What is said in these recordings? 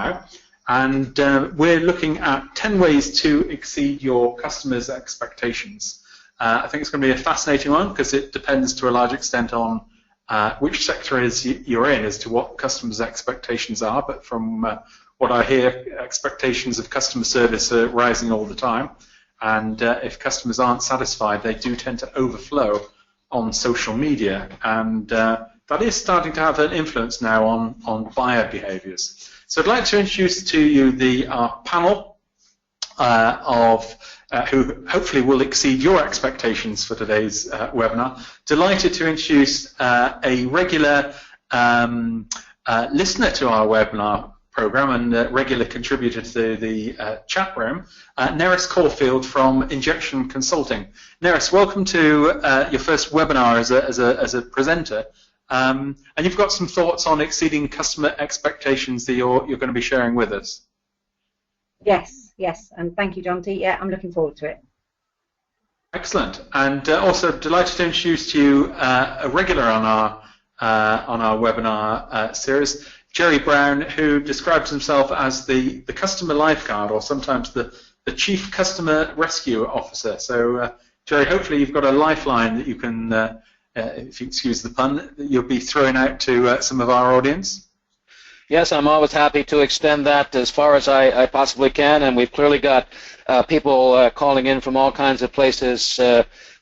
now, and we're looking at 10 ways to exceed your customers' expectations. I think it's going to be a fascinating one because it depends to a large extent on which sector you're in as to what customers' expectations are, but from what I hear, expectations of customer service are rising all the time, and if customers aren't satisfied, they do tend to overflow on social media, and that is starting to have an influence now on buyer behaviours. So I'd like to introduce to you our panel who hopefully will exceed your expectations for today's webinar. Delighted to introduce a regular listener to our webinar program and regular contributor to the chat room, Neris Caulfield from Injection Consulting. Neris, welcome to your first webinar as a presenter. And you've got some thoughts on exceeding customer expectations that you're going to be sharing with us. Yes, and thank you, John T. Yeah, I'm looking forward to it. Excellent, and also delighted to introduce to you a regular on our webinar series, Jerry Brown, who describes himself as the customer lifeguard, or sometimes the chief customer rescue officer. So, Jerry, hopefully you've got a lifeline that you can, if you excuse the pun, that you'll be throwing out to some of our audience. Yes, I'm always happy to extend that as far as I possibly can, and we've clearly got people calling in from all kinds of places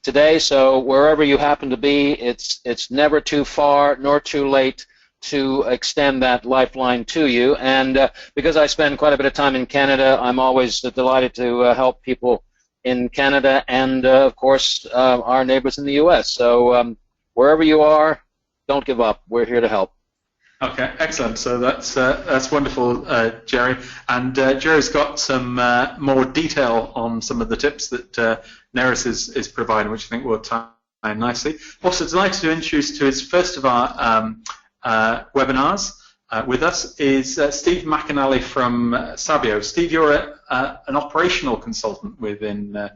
today. So wherever you happen to be, it's never too far nor too late to extend that lifeline to you. And because I spend quite a bit of time in Canada, I'm always delighted to help people in Canada and, of course, our neighbors in the U.S. So wherever you are, don't give up. We're here to help. Okay, excellent. So that's wonderful, Jerry. And Jerry's got some more detail on some of the tips that Neris is providing, which I think will tie in nicely. Also, delighted to introduce to his first of our webinars with us is Steve McAnally from Savio. Steve, you're an operational consultant within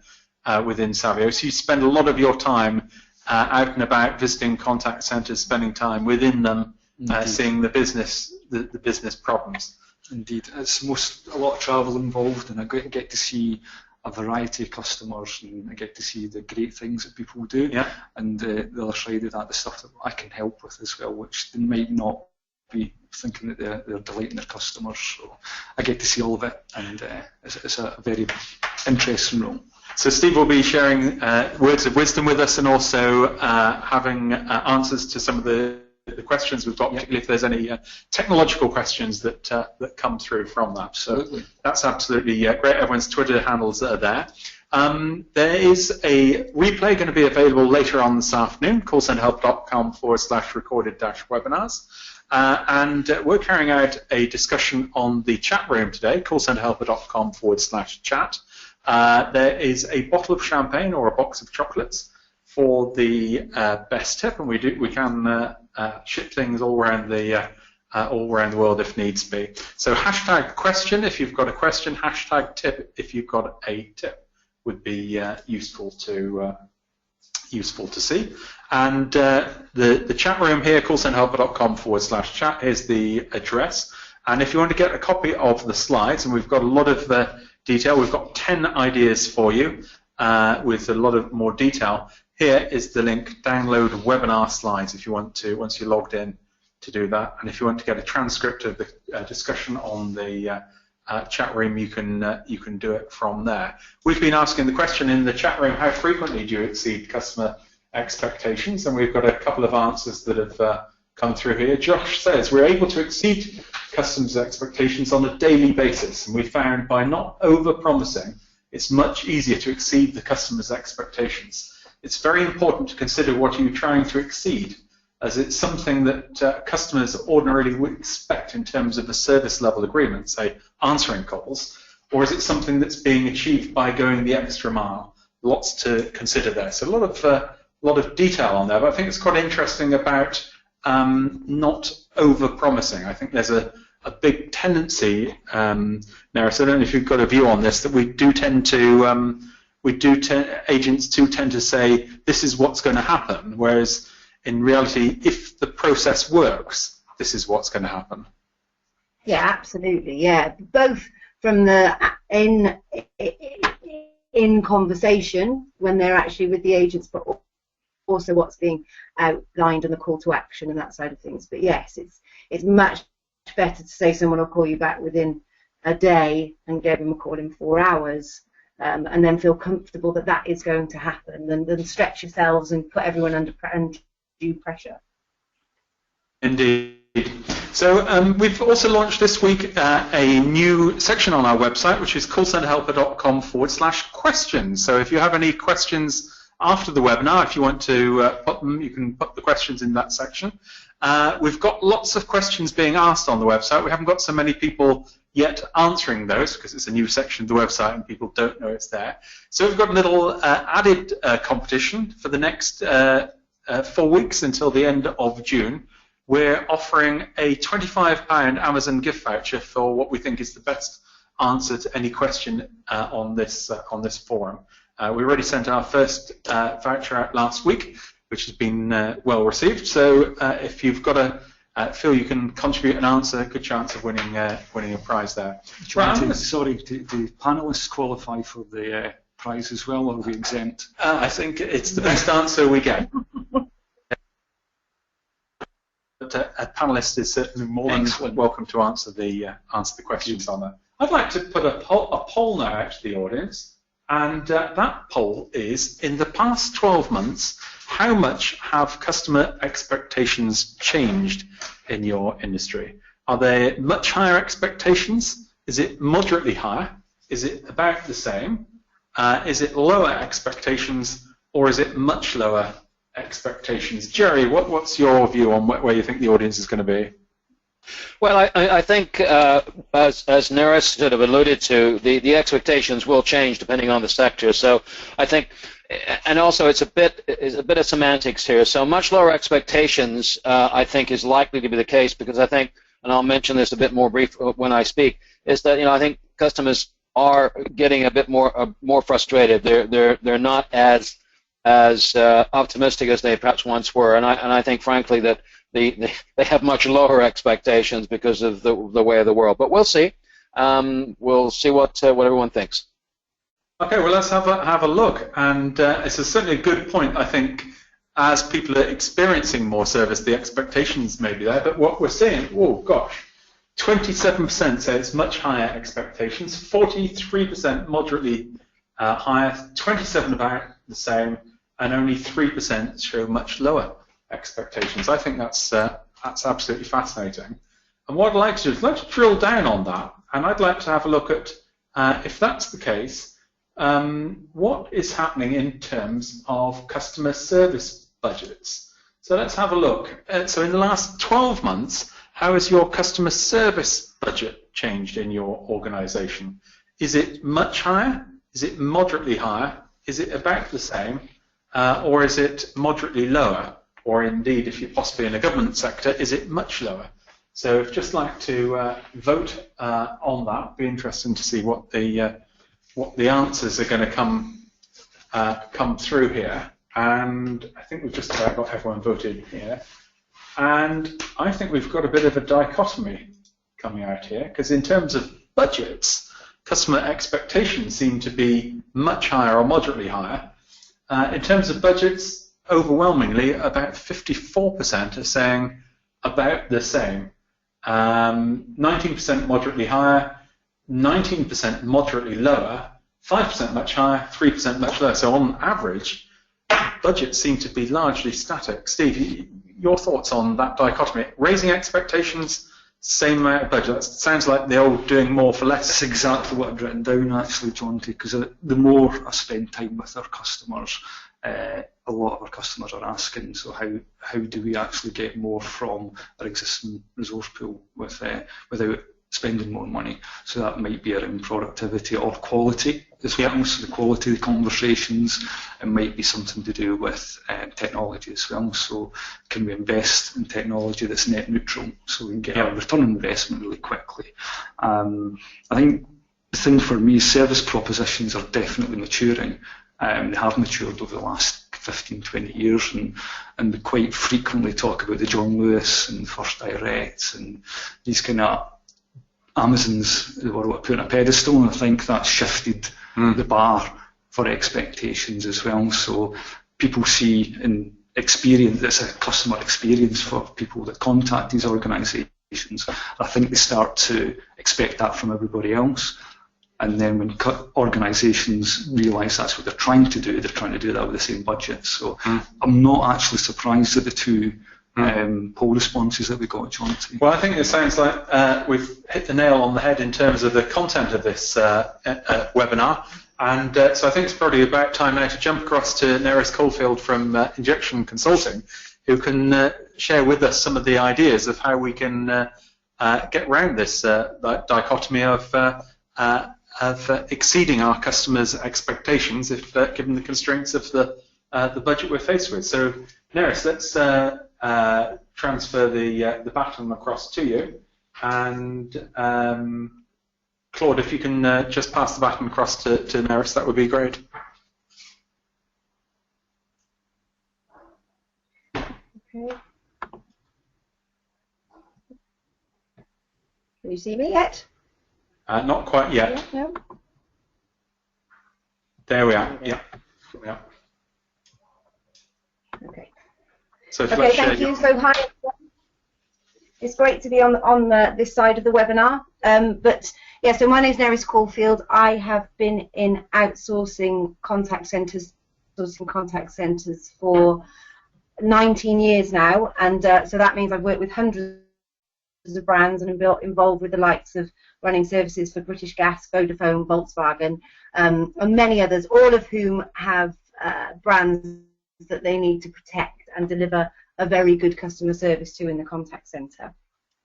Savio, so you spend a lot of your time out and about visiting contact centres, spending time within them, seeing the business problems. Indeed, it's a lot of travel involved, and I get to see a variety of customers, and I get to see the great things that people do. Yeah. And the other side of that, the stuff that I can help with as well, which they might not be thinking that they're delighting their customers. So I get to see all of it, and it's a very interesting role. So Steve will be sharing words of wisdom with us, and also having answers to some of the questions we've got, particularly if there's any technological questions that come through from that. So that's absolutely great. Everyone's Twitter handles are there. There is a replay going to be available later on this afternoon, callcenterhelp.com/recorded-webinars. And we're carrying out a discussion on the chat room today, callcenterhelp.com/chat. There is a bottle of champagne or a box of chocolates for the best tip, and we can ship things all around the world if needs be. So hashtag question if you've got a question, hashtag tip if you've got a tip would be useful to see. And the chat room here, callcenterhelp.com/chat, is the address. And if you want to get a copy of the slides, and we've got a lot of detail, we've got 10 ideas for you with a lot of more detail. Here is the link, download webinar slides if you want to, once you're logged in, to do that. And if you want to get a transcript of the discussion on the chat room, you can do it from there. We've been asking the question in the chat room, how frequently do you exceed customer expectations? And we've got a couple of answers that have come through here. Josh says, we're able to exceed customers' expectations on a daily basis, and we found by not over-promising, it's much easier to exceed the customer's expectations. It's very important to consider what you're trying to exceed, as it's something that customers ordinarily would expect in terms of a service level agreement, say answering calls, or is it something that's being achieved by going the extra mile? Lots to consider there. So a lot of detail on there, but I think it's quite interesting about not over-promising. I think there's a big tendency, Neris, I don't know if you've got a view on this, that we do tend to agents do tend to say this is what's going to happen, whereas in reality, if the process works, this is what's going to happen. Yeah, absolutely. Yeah, both from the in conversation when they're actually with the agents, but also what's being outlined on the call to action and that side of things. But yes, it's much better to say someone will call you back within a day and give them a call in 4 hours, and then feel comfortable that that is going to happen, than stretch yourselves and put everyone under undue pressure. Indeed. So we've also launched this week a new section on our website, which is callcenterhelper.com/questions. So if you have any questions after the webinar, if you want to put them, you can put the questions in that section. We've got lots of questions being asked on the website. We haven't got so many people yet answering those because it's a new section of the website and people don't know it's there. So we've got a little added competition for the next 4 weeks until the end of June. We're offering a £25 Amazon gift voucher for what we think is the best answer to any question on this forum. We already sent our first voucher out last week, which has been well received. So if you've got feel you can contribute an answer, a good chance of winning a prize there. Sorry, do panelists qualify for the prize as well, or are we exempt? I think it's the best answer we get. But a panelist is certainly more than welcome to answer the questions on that. I'd like to put a poll now out to the audience, and that poll is: in the past 12 months, how much have customer expectations changed in your industry? Are there much higher expectations? Is it moderately higher? Is it about the same? Is it lower expectations, or is it much lower expectations? Jerry, what's your view on where you think the audience is going to be? Well, I think, as Neris sort of alluded to, the expectations will change depending on the sector. So I think, and also it's a bit of semantics here. So much lower expectations, I think, is likely to be the case because I think, and I'll mention this a bit more brief when I speak, is that I think customers are getting a bit more frustrated. They're not as optimistic as they perhaps once were, and I think frankly that they have much lower expectations because of the way of the world. But we'll see. We'll see what everyone thinks. Okay, well let's have a look, and it's certainly a good point. I think as people are experiencing more service, the expectations may be there. But what we're seeing, 27% say it's much higher expectations, 43% moderately higher, 27% about the same, and only 3% show much lower expectations. I think that's absolutely fascinating. And what I'd like to do is let's drill down on that, and I'd like to have a look at if that's the case, what is happening in terms of customer service budgets. So let's have a look. So in the last 12 months, how has your customer service budget changed in your organization? Is it much higher? Is it moderately higher? Is it about the same? Or is it moderately lower? Or indeed, if you're possibly in a government sector, is it much lower? So I'd just like to vote on that. It'd be interesting to see what the answers are going to come through here. And I think we've just about got everyone voted here. And I think we've got a bit of a dichotomy coming out here, because in terms of budgets, customer expectations seem to be much higher or moderately higher. In terms of budgets, overwhelmingly, about 54% are saying about the same. 19% moderately higher, 19% moderately lower, 5% much higher, 3% much lower. So on average, budgets seem to be largely static. Steve, your thoughts on that dichotomy? Raising expectations, same amount of budget. That sounds like the old doing more for less. That's exactly what I've written down, actually, John, because the more I spend time with our customers, a lot of our customers are asking, so how do we actually get more from our existing resource pool without spending more money? So that might be around productivity or quality as well. So the quality of the conversations, it might be something to do with technology as well. So can we invest in technology that's net neutral so we can get a return on investment really quickly? I think the thing for me is service propositions are definitely maturing. They have matured over the last 15, 20 years, and we quite frequently talk about the John Lewis and First Direct and these kind of Amazon's were put on a pedestal, and I think that shifted the bar for expectations as well. So people see in experience, it's a customer experience for people that contact these organisations. I think they start to expect that from everybody else. And then when organisations realise that's what they're trying to do, they're trying to do that with the same budget. So I'm not actually surprised at the two poll responses that we got, John. Well, I think it sounds like we've hit the nail on the head in terms of the content of this webinar. And so I think it's probably about time now to jump across to Neris Caulfield from Injection Consulting, who can share with us some of the ideas of how we can get around this dichotomy of exceeding our customers' expectations if given the constraints of the budget we're faced with. So, Neris, let's transfer the baton across to you, and Claude, if you can just pass the baton across to Neris, that would be great. Okay. Can you see me yet? Not quite yet. No. There we are. Yeah. There we are. Okay. So Okay, thank you. So hi, it's great to be on this side of the webinar. But yeah, so my name is Neris Caulfield. I have been in outsourcing contact centres, for 19 years now, and so that means I've worked with hundreds of brands and been involved with the likes of running services for British Gas, Vodafone, Volkswagen, and many others, all of whom have brands that they need to protect and deliver a very good customer service to in the contact centre.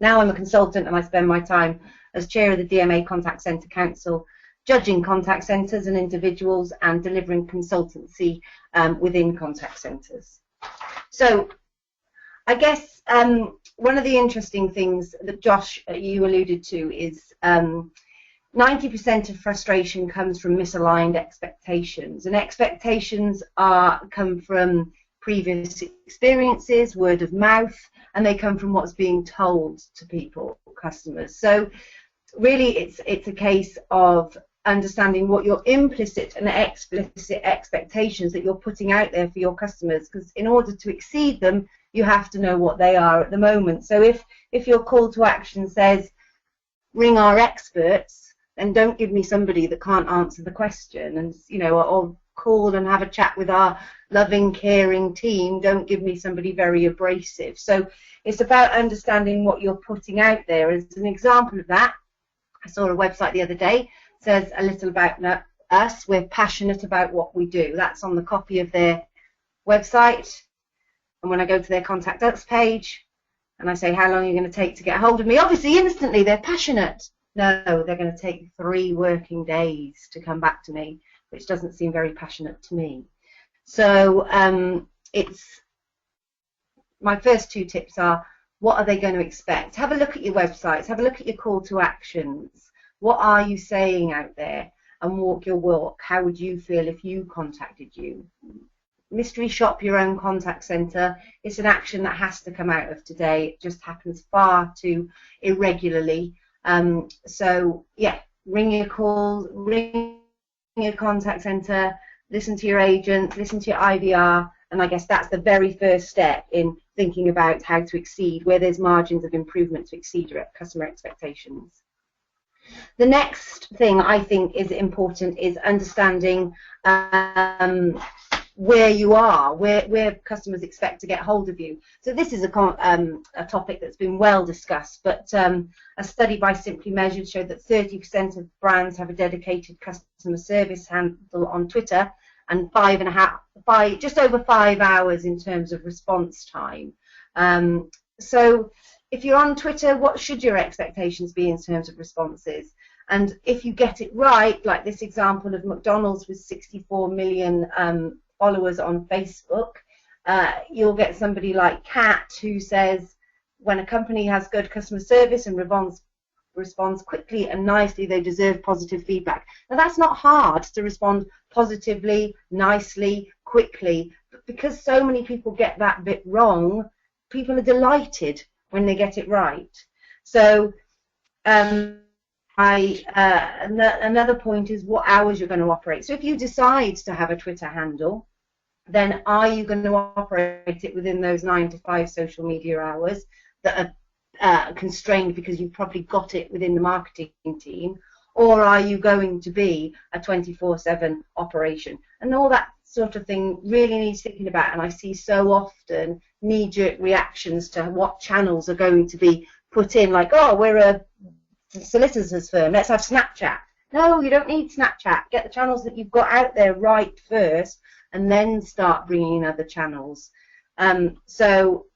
Now I'm a consultant, and I spend my time as chair of the DMA Contact Centre Council, judging contact centres and individuals and delivering consultancy within contact centres. So I guess one of the interesting things that Josh, you alluded to is 90% of frustration comes from misaligned expectations, and expectations come from previous experiences, word of mouth, and they come from what's being told to people, customers. So really it's a case of understanding what your implicit and explicit expectations that you're putting out there for your customers, because in order to exceed them you have to know what they are at the moment. So if your call to action says ring our experts, then don't give me somebody that can't answer the question, and or call and have a chat with our loving, caring team. Don't give me somebody very abrasive. So it's about understanding what you're putting out there. As an example of that, I saw a website the other day, says a little about us. We're passionate about what we do. That's on the copy of their website. And when I go to their contact us page and I say, how long are you going to take to get hold of me? Obviously, instantly, they're passionate. No, they're going to take 3 working days to come back to me, which doesn't seem very passionate to me. So it's my first 2 tips are, what are they going to expect? Have a look at your websites, have a look at your call to actions. What are you saying out there? And walk your walk. How would you feel if you contacted you? Mystery shop your own contact centre. It's an action that has to come out of today. It just happens far too irregularly. So yeah, ring your calls, ring your contact centre, listen to your agent, listen to your IVR, and I guess that's the very first step in thinking about how to exceed, where there's margins of improvement to exceed your customer expectations. The next thing I think is important is understanding where you are, where customers expect to get hold of you. So this is a topic that's been well discussed, but a study by Simply Measured showed that 30% of brands have a dedicated customer service handle on Twitter, and just over 5 hours in terms of response time. So if you're on Twitter, what should your expectations be in terms of responses? And if you get it right, like this example of McDonald's with 64 million followers on Facebook, you'll get somebody like Kat who says, when a company has good customer service and responds quickly and nicely, they deserve positive feedback. Now that's not hard to respond positively, nicely, quickly, but because so many people get that bit wrong, people are delighted when they get it right. So another point is what hours you're going to operate. So if you decide to have a Twitter handle, then are you going to operate it within those 9 to 5 social media hours that are constrained because you've probably got it within the marketing team, or are you going to be a 24/7 operation? And all that sort of thing really needs thinking about, and I see so often knee-jerk reactions to what channels are going to be put in, like, oh, we're a solicitor's firm, let's have Snapchat. No, you don't need Snapchat. Get the channels that you've got out there right first, and then start bringing in other channels. So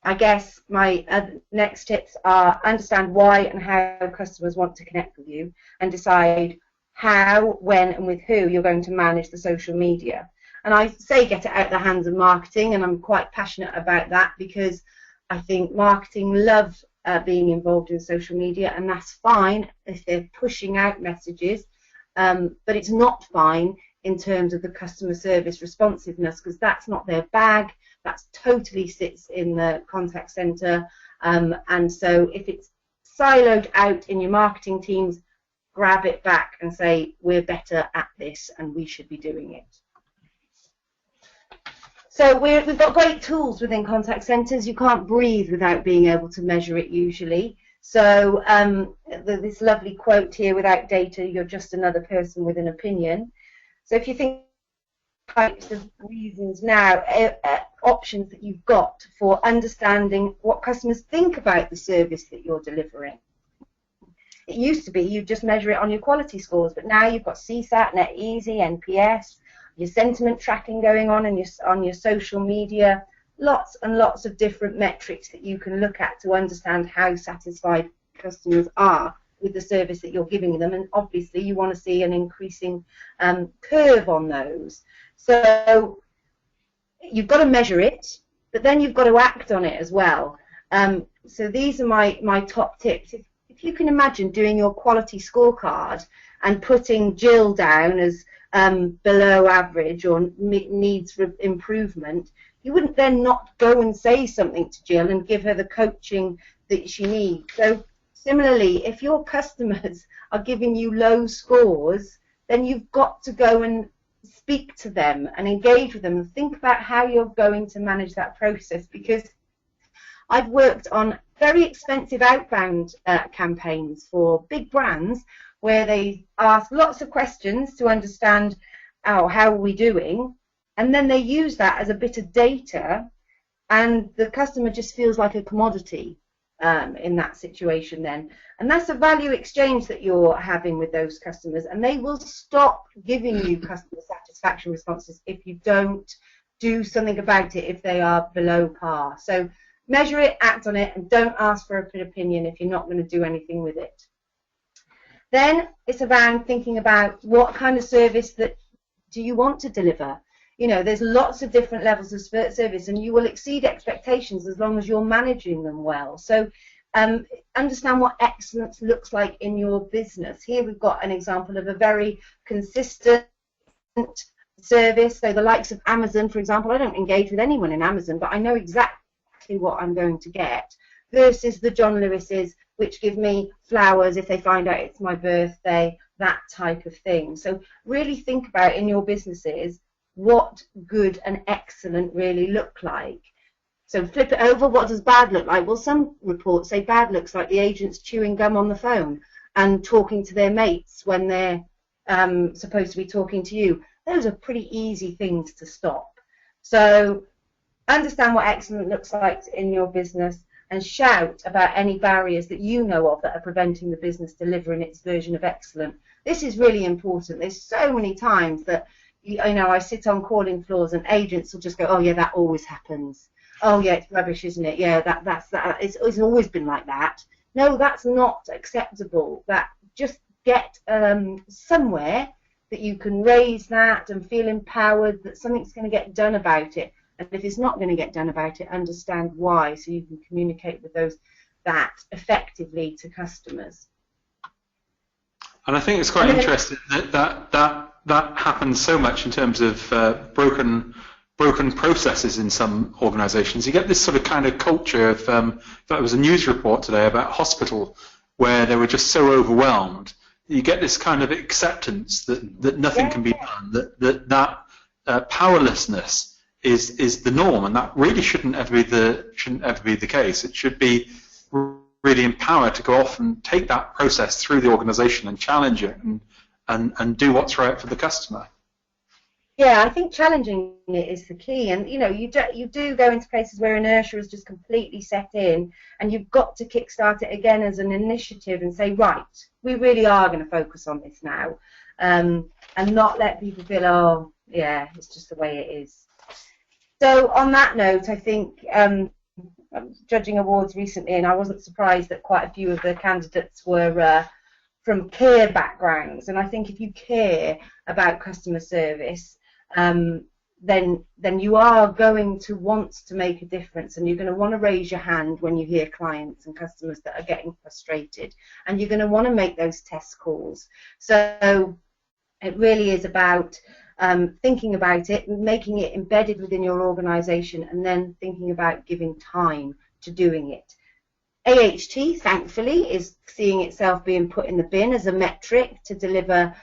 I guess my next tips are understand why and how customers want to connect with you, and decide how, when, and with who you're going to manage the social media. And I say get it out of the hands of marketing, and I'm quite passionate about that because I think marketing love being involved in social media, and that's fine if they're pushing out messages, but it's not fine in terms of the customer service responsiveness, because that's not their bag. That totally sits in the contact center, and so if it's siloed out in your marketing teams, grab it back and say we're better at this and we should be doing it. So we've got great tools within contact centers. You can't breathe without being able to measure it usually. So this lovely quote here, without data, you're just another person with an opinion. So if you think types of reasons now, options that you've got for understanding what customers think about the service that you're delivering. It used to be you just measure it on your quality scores, but now you've got CSAT, NetEasy, NPS, your sentiment tracking going on, and on your social media, lots and lots of different metrics that you can look at to understand how satisfied customers are with the service that you're giving them, and obviously you want to see an increasing curve on those. So you've got to measure it, but then you've got to act on it as well. So these are my top tips. If you can imagine doing your quality scorecard and putting Jill down as below average or needs improvement, you wouldn't then not go and say something to Jill and give her the coaching that she needs. So similarly, if your customers are giving you low scores, then you've got to go and speak to them and engage with them and think about how you're going to manage that process, because I've worked on very expensive outbound campaigns for big brands where they ask lots of questions to understand how are we doing, and then they use that as a bit of data, and the customer just feels like a commodity in that situation then. And that's a value exchange that you're having with those customers, and they will stop giving you customer satisfaction responses if you don't do something about it if they are below par. So measure it, act on it, and don't ask for an opinion if you're not going to do anything with it. Then it's around thinking about what kind of service that do you want to deliver. You know, there's lots of different levels of service, and you will exceed expectations as long as you're managing them well. So understand what excellence looks like in your business. Here we've got an example of a very consistent service. So the likes of Amazon, for example, I don't engage with anyone in Amazon, but I know exactly what I'm going to get, versus the John Lewis's, which give me flowers if they find out it's my birthday, that type of thing. So really think about in your businesses what good and excellent really look like. So flip it over, what does bad look like? Well, some reports say bad looks like the agents chewing gum on the phone and talking to their mates when they're supposed to be talking to you. Those are pretty easy things to stop. So understand what excellent looks like in your business, and shout about any barriers that you know of that are preventing the business delivering its version of excellent. This is really important. There's so many times that, you know, I sit on calling floors and agents will just go, oh yeah, that always happens. Oh yeah, it's rubbish, isn't it? Yeah, that's that. It's always been like that. No, that's not acceptable. That just get somewhere that you can raise that and feel empowered that something's going to get done about it. And if it's not going to get done about it, understand why, so you can communicate with that effectively to customers. And I think it's quite interesting that happens so much in terms of broken processes in some organisations. You get this sort of kind of culture of, there was a news report today about a hospital where they were just so overwhelmed. You get this kind of acceptance that nothing can be done, that powerlessness is the norm, and that really shouldn't ever be the case. It should be really empowered to go off and take that process through the organisation and challenge it and do what's right for the customer. Yeah, I think challenging it is the key, and you do go into places where inertia is just completely set in, and you've got to kickstart it again as an initiative and say, right, we really are going to focus on this now, and not let people feel, oh, yeah, it's just the way it is. So on that note, I think I was judging awards recently, and I wasn't surprised that quite a few of the candidates were from care backgrounds, and I think if you care about customer service, then you are going to want to make a difference, and you're going to want to raise your hand when you hear clients and customers that are getting frustrated, and you're going to want to make those test calls. So it really is about thinking about it, making it embedded within your organisation, and then thinking about giving time to doing it. AHT, thankfully, is seeing itself being put in the bin as a metric to deliver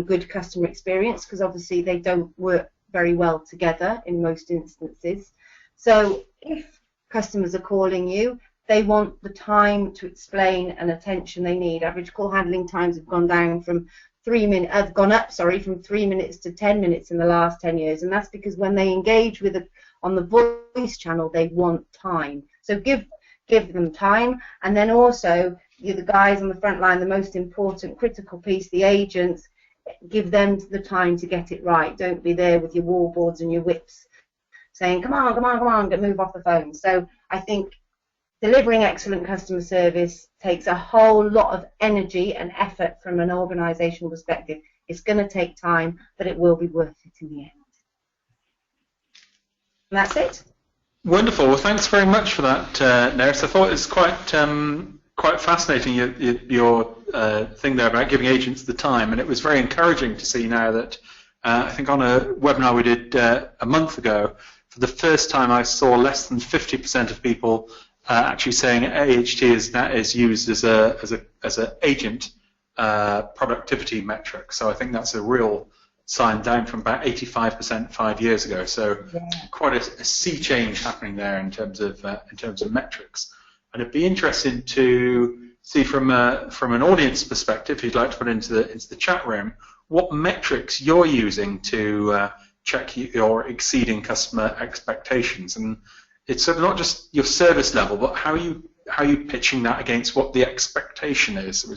good customer experience, because obviously they don't work very well together in most instances. So if customers are calling you, they want the time to explain and attention they need. Average call handling times have gone down from 3 minutes, from 3 minutes to 10 minutes in the last 10 years, and that's because when they engage with it on the voice channel, they want time. So give them time, and then also the guys on the front line, the most important critical piece, the agents, give them the time to get it right. Don't be there with your wallboards and your whips saying, come on, come on, come on, move off the phone. So I think delivering excellent customer service takes a whole lot of energy and effort from an organisational perspective. It's going to take time, but it will be worth it in the end. And that's it. Wonderful. Well, thanks very much for that, Nerys. I thought it was quite fascinating, your thing there about giving agents the time, and it was very encouraging to see now that I think on a webinar we did a month ago, for the first time I saw less than 50% of people actually saying AHT is used as a agent productivity metric. So I think that's a real sign, down from about 85% 5 years ago. So quite a sea change happening there in terms of metrics. And it'd be interesting to see from an audience perspective, if you'd like to put into the chat room, what metrics you're using to check you're exceeding customer expectations. And it's sort of not just your service level, but how are you pitching that against what the expectation is. It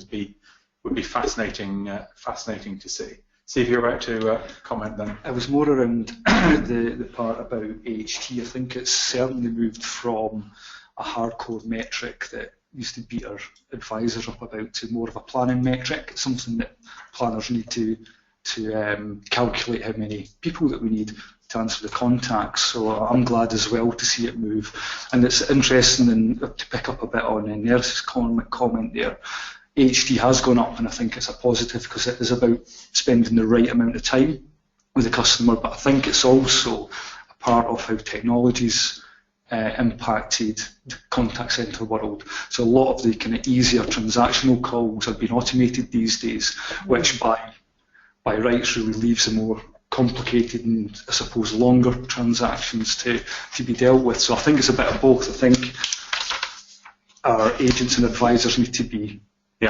would be fascinating to see. See if you're about to comment then. It was more around the part about AHT. I think it's certainly moved from a hardcore metric that used to beat our advisors up about to more of a planning metric. It's something that planners need to calculate how many people that we need to answer the contacts. So I'm glad as well to see it move. And it's interesting, and to pick up a bit on Nerys's comment there, AHT has gone up, and I think it's a positive because it is about spending the right amount of time with the customer, but I think it's also a part of how technology's impacted the contact centre world. So a lot of the kind of easier transactional calls have been automated these days, which by rights really leaves the more complicated and I suppose longer transactions to be dealt with. So I think it's a bit of both. I think our agents and advisors need to be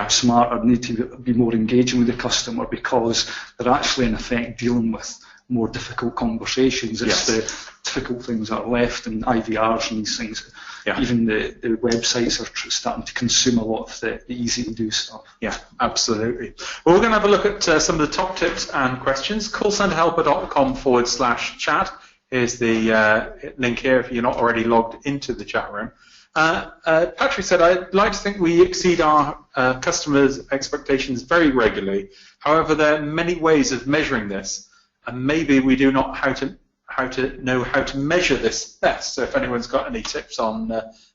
smarter, need to be more engaging with the customer, because they're actually in effect dealing with more difficult conversations. It's the difficult things that are left, and IVRs and these things. Even the websites are starting to consume a lot of the easy to do stuff. Yeah, absolutely. Well, we're going to have a look at some of the top tips and questions. callcenterhelper.com/chat is the link here if you're not already logged into the chat room. Patrick said, I'd like to think we exceed our customers' expectations very regularly. However, there are many ways of measuring this, and maybe we do not know how to measure this best. So if anyone's got any tips on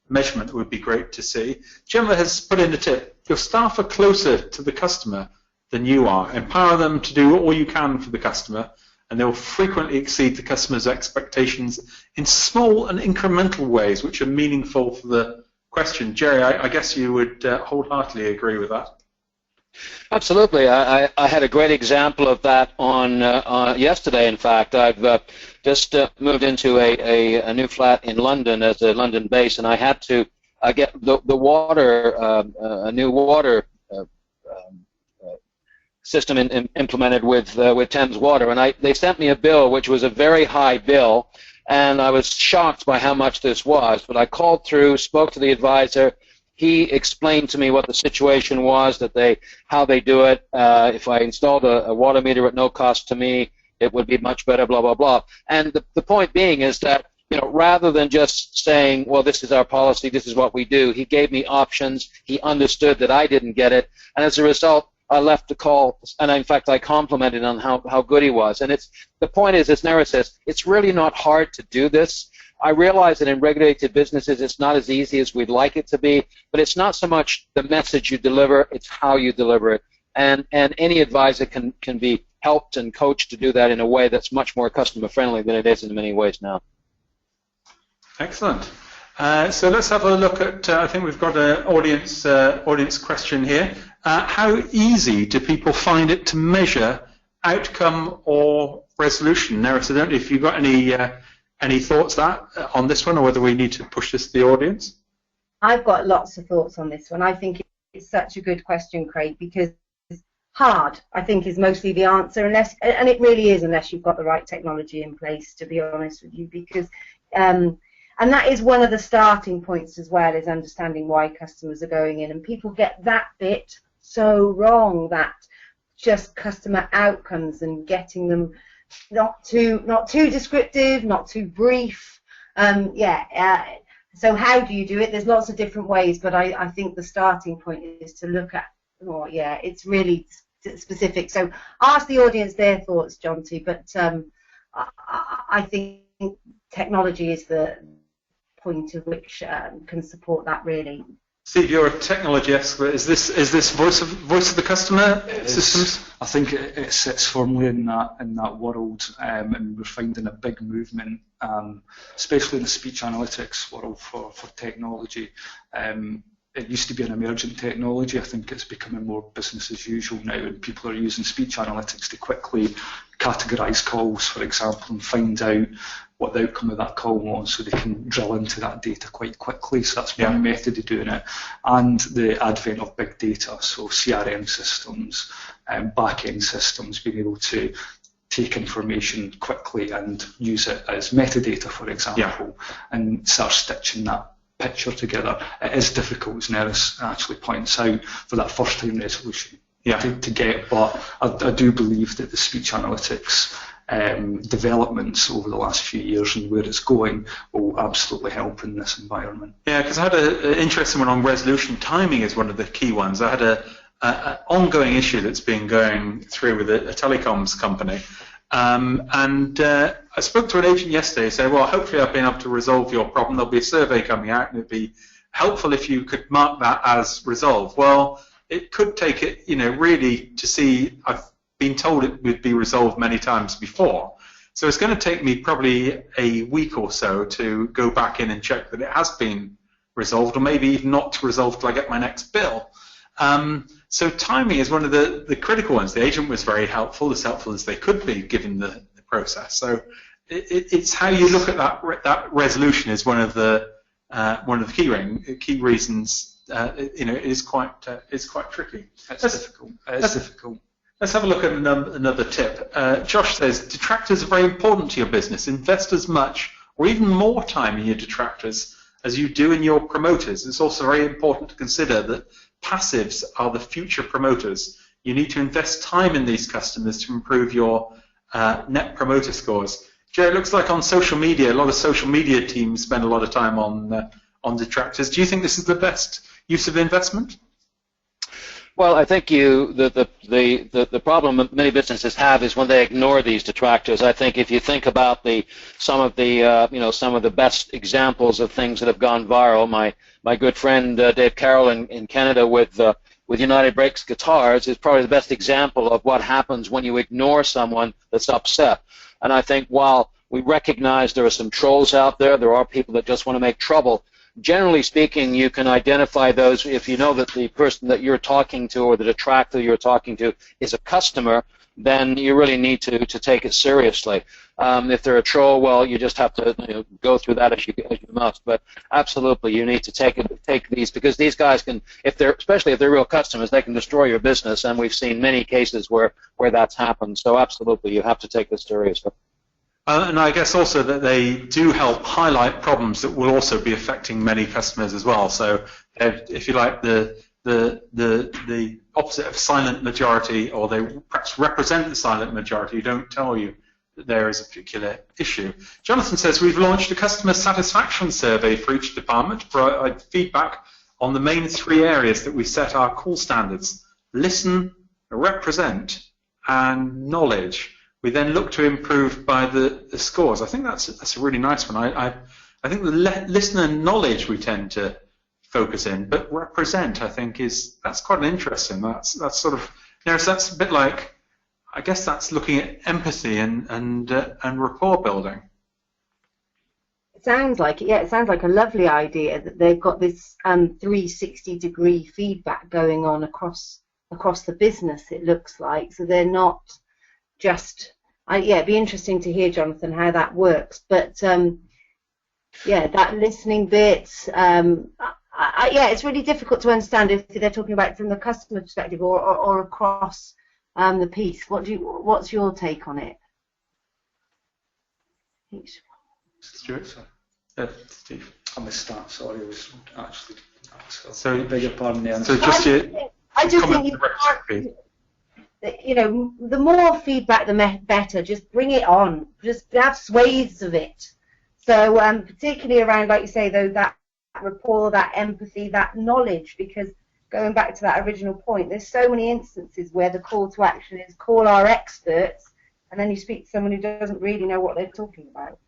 measurement, it would be great to see. Gemma has put in a tip. Your staff are closer to the customer than you are. Empower them to do all you can for the customer, and they will frequently exceed the customer's expectations in small and incremental ways which are meaningful for the question. Jerry, I guess you would wholeheartedly agree with that. Absolutely. I had a great example of that on yesterday. In fact, I've just moved into a new flat in London as a London base, and I had to get the water, a new water system implemented with Thames Water, and they sent me a bill which was a very high bill, and I was shocked by how much this was. But I called through, spoke to the advisor. He explained to me what the situation was, how they do it. If I installed a water meter at no cost to me, it would be much better, blah, blah, blah. And the point being is that, rather than just saying, well, this is our policy, this is what we do, he gave me options. He understood that I didn't get it. And as a result, I left the call, and in fact, I complimented on how good he was. And the point is, as Nara says, it's really not hard to do this. I realize that in regulated businesses it's not as easy as we'd like it to be, but it's not so much the message you deliver, it's how you deliver it. And any advisor can be helped and coached to do that in a way that's much more customer friendly than it is in many ways now. Excellent. So let's have a look at, I think we've got an audience question here. How easy do people find it to measure outcome or resolution? Neris, I don't know if you've got any thoughts on this one, or whether we need to push this to the audience? I've got lots of thoughts on this one. I think it's such a good question, Craig, because hard, I think, is mostly the answer, and it really is, unless you've got the right technology in place, to be honest with you, because and that is one of the starting points as well, is understanding why customers are going in, and people get that bit so wrong, that just customer outcomes and getting them not too descriptive, not too brief. So how do you do it? There's lots of different ways, but I think the starting point is to look at, it's really specific. So ask the audience their thoughts, Jonty, but I think technology is the point of which can support that, really. Steve, you're a technology expert. Is this voice of the customer systems? I think it sits firmly in that world, and we're finding a big movement, especially in the speech analytics world for technology. It used to be an emergent technology. I think it's becoming more business as usual now, and people are using speech analytics to quickly categorise calls, for example, and find out what the outcome of that call was, so they can drill into that data quite quickly. So that's one method of doing it. And the advent of big data, so CRM systems and back-end systems, being able to take information quickly and use it as metadata, for example, and start stitching that picture together. It is difficult, as Neris actually points out, for that first-time resolution to get, but I do believe that the speech analytics developments over the last few years and where it's going will absolutely help in this environment. Yeah, because I had an interesting one on resolution. Timing is one of the key ones. I had an ongoing issue that's been going through with a telecoms company. I spoke to an agent yesterday, said, well, hopefully I've been able to resolve your problem. There'll be a survey coming out, and it'd be helpful if you could mark that as resolved. Well, it could take it, really to see. I've been told it would be resolved many times before. So it's going to take me probably a week or so to go back in and check that it has been resolved, or maybe even not resolved till I get my next bill. So timing is one of the critical ones. The agent was very helpful as they could be given the process. So it's how you look at that resolution is one of the key reasons. It is quite tricky. It's difficult. Let's have a look at another tip. Josh says, detractors are very important to your business. Invest as much or even more time in your detractors as you do in your promoters. It's also very important to consider that passives are the future promoters. You need to invest time in these customers to improve your net promoter scores. Joe, it looks like on social media, a lot of social media teams spend a lot of time on detractors. Do you think this is the best use of investment? Well, I think the problem that many businesses have is when they ignore these detractors. I think if you think about some of the best examples of things that have gone viral, my good friend Dave Carroll in Canada with United Breaks Guitars is probably the best example of what happens when you ignore someone that's upset. And I think while we recognize there are some trolls out there, there are people that just want to make trouble. generally speaking, you can identify those if you know that the person that you're talking to or the detractor you're talking to is a customer. Then you really need to take it seriously. If they're a troll, well, you just have to go through that as you must. But absolutely, you need to take these, because these guys can, especially if they're real customers, they can destroy your business, and we've seen many cases where that's happened. So absolutely, you have to take this seriously. And I guess also that they do help highlight problems that will also be affecting many customers as well. So if you like, the opposite of silent majority, or they perhaps represent the silent majority, don't tell you that there is a particular issue. Jonathan says, we've launched a customer satisfaction survey for each department to provide feedback on the main 3 areas that we set our call standards: listen, represent, and knowledge. We then look to improve by the scores. I think that's a really nice one. I think the listen and knowledge we tend to focus in, but represent, I think, that's quite interesting. That's sort of, so that's a bit like, I guess that's looking at empathy and rapport building. It sounds like it. Yeah, it sounds like a lovely idea that they've got this 360-degree feedback going on across the business. It looks like, so they're not just. It'd be interesting to hear, Jonathan, how that works. But yeah, that listening bit. It's really difficult to understand if they're talking about it from the customer perspective or across the piece. What's your take on it? Stuart? Steve? I missed that, sorry, I was actually... So, I beg your pardon there. So just I just think the more feedback, the better. Just bring it on. Just have swathes of it. So particularly around, like you say, though, that rapport, that empathy, that knowledge, because going back to that original point, there's so many instances where the call to action is call our experts, and then you speak to someone who doesn't really know what they're talking about.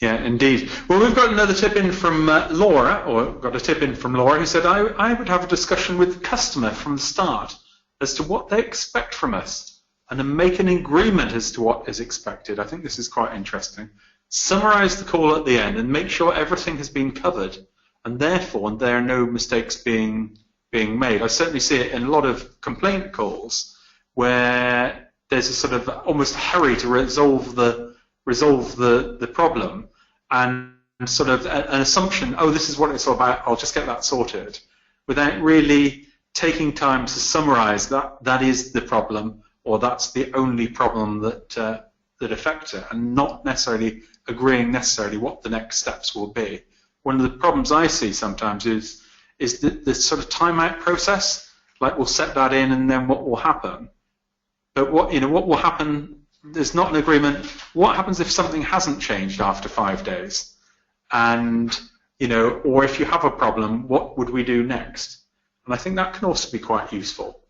Yeah, indeed. Well, we've got another tip in from Laura, who said, I would have a discussion with the customer from the start as to what they expect from us, and then make an agreement as to what is expected. I think this is quite interesting. Summarize the call at the end and make sure everything has been covered, and therefore there are no mistakes being made. I certainly see it in a lot of complaint calls where there's a sort of almost hurry to resolve the problem, and sort of an assumption, oh, this is what it's all about, I'll just get that sorted, without really taking time to summarize that is the problem, or that's the only problem that affects it, and not necessarily agreeing what the next steps will be. One of the problems I see sometimes is the sort of timeout process. Like, we'll set that in, and then what will happen? But what will happen? There's not an agreement. What happens if something hasn't changed after 5 days? And or if you have a problem, what would we do next? And I think that can also be quite useful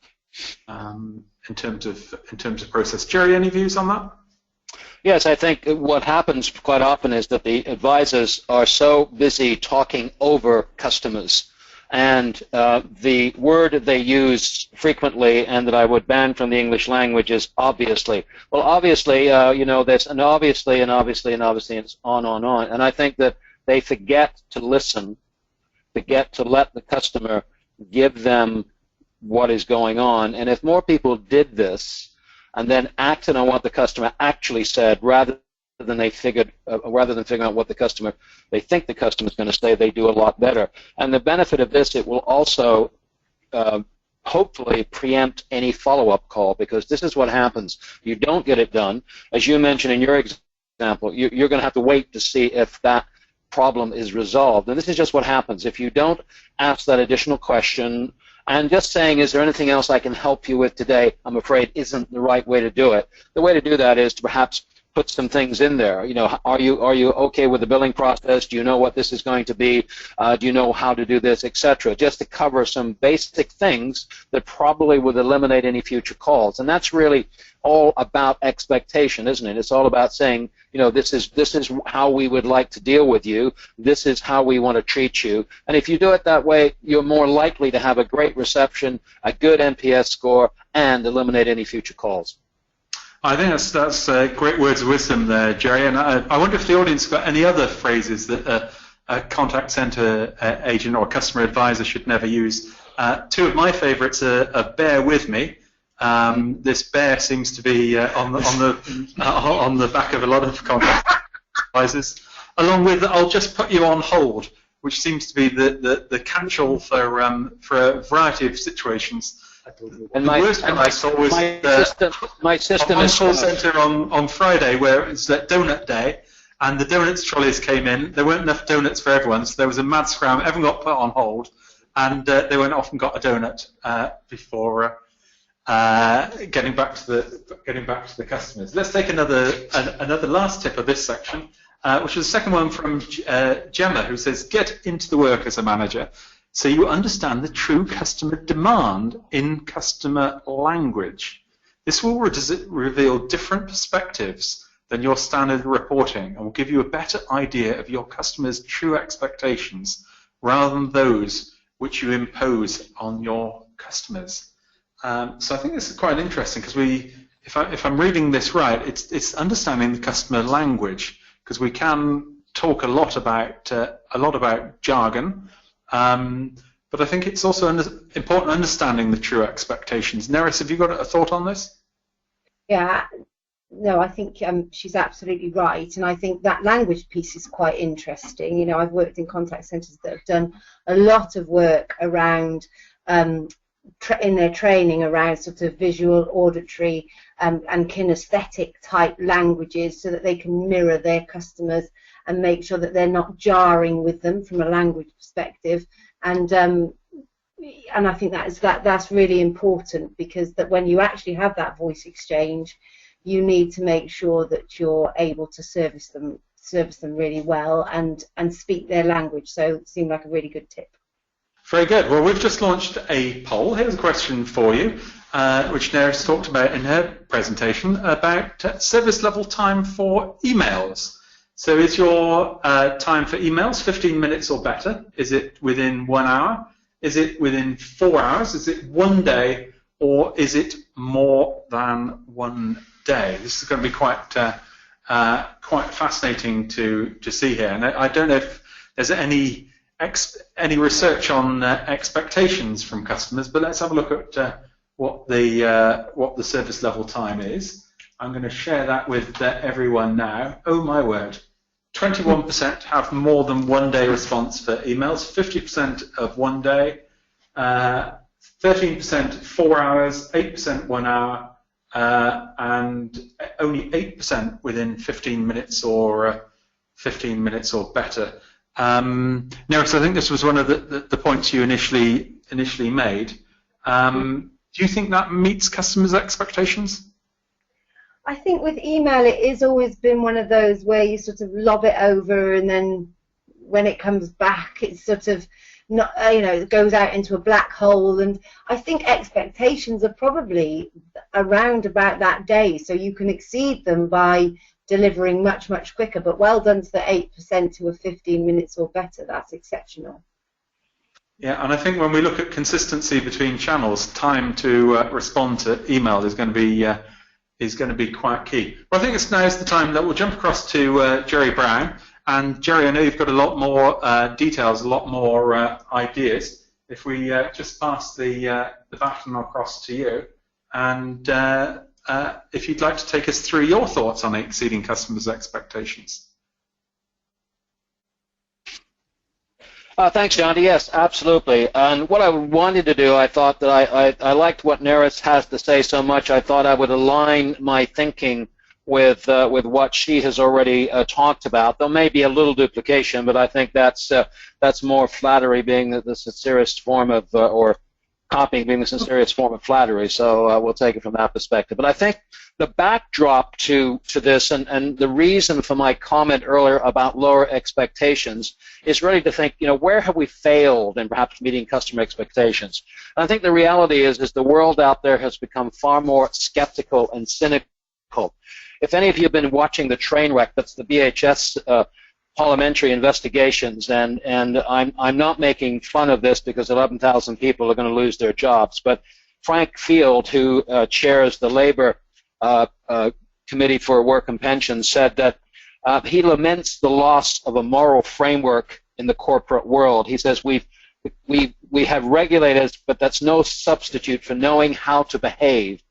in terms of process. Jerry, any views on that? Yes, I think what happens quite often is that the advisors are so busy talking over customers, and the word they use frequently and that I would ban from the English language is obviously. Well, obviously, there's an obviously and obviously and obviously, and it's on. And I think that they forget to listen, forget to let the customer give them what is going on. And if more people did this, and then acted on what the customer actually said, rather than figuring out what they think the customer is going to say, they do a lot better. And the benefit of this, it will also hopefully preempt any follow-up call, because this is what happens. You don't get it done. As you mentioned in your example, you're going to have to wait to see if that problem is resolved. And this is just what happens. If you don't ask that additional question, and just saying, is there anything else I can help you with today, I'm afraid isn't the right way to do it. The way to do that is to perhaps put some things in there. Are you okay with the billing process? Do you know what this is going to be? Do you know how to do this, etc.? Just to cover some basic things that probably would eliminate any future calls. And that's really all about expectation, isn't it? It's all about saying, this is how we would like to deal with you. This is how we want to treat you. And if you do it that way, you're more likely to have a great reception, a good NPS score, and eliminate any future calls. I think that's great words of wisdom there, Jerry. And I wonder if the audience got any other phrases that a contact center agent or customer advisor should never use. Two of my favorites are Bear With Me. This bear seems to be on the back of a lot of contact advisors, along with I'll just put you on hold, which seems to be the catch-all for a variety of situations. And the worst one I saw was my system on is call centre on Friday, where it was donut day, and the donuts trolleys came in. There weren't enough donuts for everyone, so there was a mad scram. Everyone got put on hold, and they went off and got a donut before getting back to the customers. Let's take another last tip of this section, which is the second one from Gemma, who says, "Get into the work as a manager, so you understand the true customer demand in customer language. This will reveal different perspectives than your standard reporting and will give you a better idea of your customers' true expectations rather than those which you impose on your customers." So I think this is quite interesting because if I'm reading this right, it's understanding the customer language, because we can talk a lot about jargon. But I think it's also important understanding the true expectations. Neris, have you got a thought on this? Yeah, no, I think she's absolutely right, and I think that language piece is quite interesting. You know, I've worked in contact centres that have done a lot of work around in their training around sort of visual, auditory, and kinesthetic type languages, so that they can mirror their customers and make sure that they're not jarring with them from a language perspective. And I think that's really important, because that when you actually have that voice exchange, you need to make sure that you're able to service them really well and speak their language. So it seemed like a really good tip. Very good. Well, we've just launched a poll. Here's a question for you, which Neris talked about in her presentation, about service level time for emails. So is your time for emails 15 minutes or better? Is it within 1 hour? Is it within 4 hours? Is it 1 day? Or is it more than 1 day? This is going to be quite fascinating to see here. And I don't know if there's any research on expectations from customers, but let's have a look at what the service level time is. I'm going to share that with everyone now. Oh my word. 21% have more than 1 day response for emails, 50% of 1 day, 13% 4 hours, 8% 1 hour, and only 8% within 15 minutes or better. Neris, I think this was one of the points you initially made. Do you think that meets customers' expectations? I think with email, it has always been one of those where you sort of lob it over, and then when it comes back, it's sort of not, it goes out into a black hole. And I think expectations are probably around about that day, so you can exceed them by delivering much, much quicker. But well done to the 8% who are 15 minutes or better. That's exceptional. Yeah, and I think when we look at consistency between channels, time to respond to email is going to be quite key. Well, I think now is the time that we'll jump across to Jerry Brown. And Jerry, I know you've got a lot more details, a lot more ideas. If we just pass the baton across to you, and if you'd like to take us through your thoughts on exceeding customers' expectations. Thanks, John. Yes, absolutely. And what I wanted to do, I thought that I liked what Neris has to say so much. I thought I would align my thinking with what she has already talked about. There may be a little duplication, but I think that's more flattery being the sincerest form of, or copying being the sincerest form of flattery. So we'll take it from that perspective. But I think the backdrop to this, and the reason for my comment earlier about lower expectations, is really to think, where have we failed in perhaps meeting customer expectations? And I think the reality is the world out there has become far more skeptical and cynical. If any of you have been watching the train wreck, that's the BHS parliamentary investigations, and I'm not making fun of this because 11,000 people are going to lose their jobs, but Frank Field, who chairs the Labour Committee for Work and Pensions, said that he laments the loss of a moral framework in the corporate world. He says we have regulators, but that's no substitute for knowing how to behave.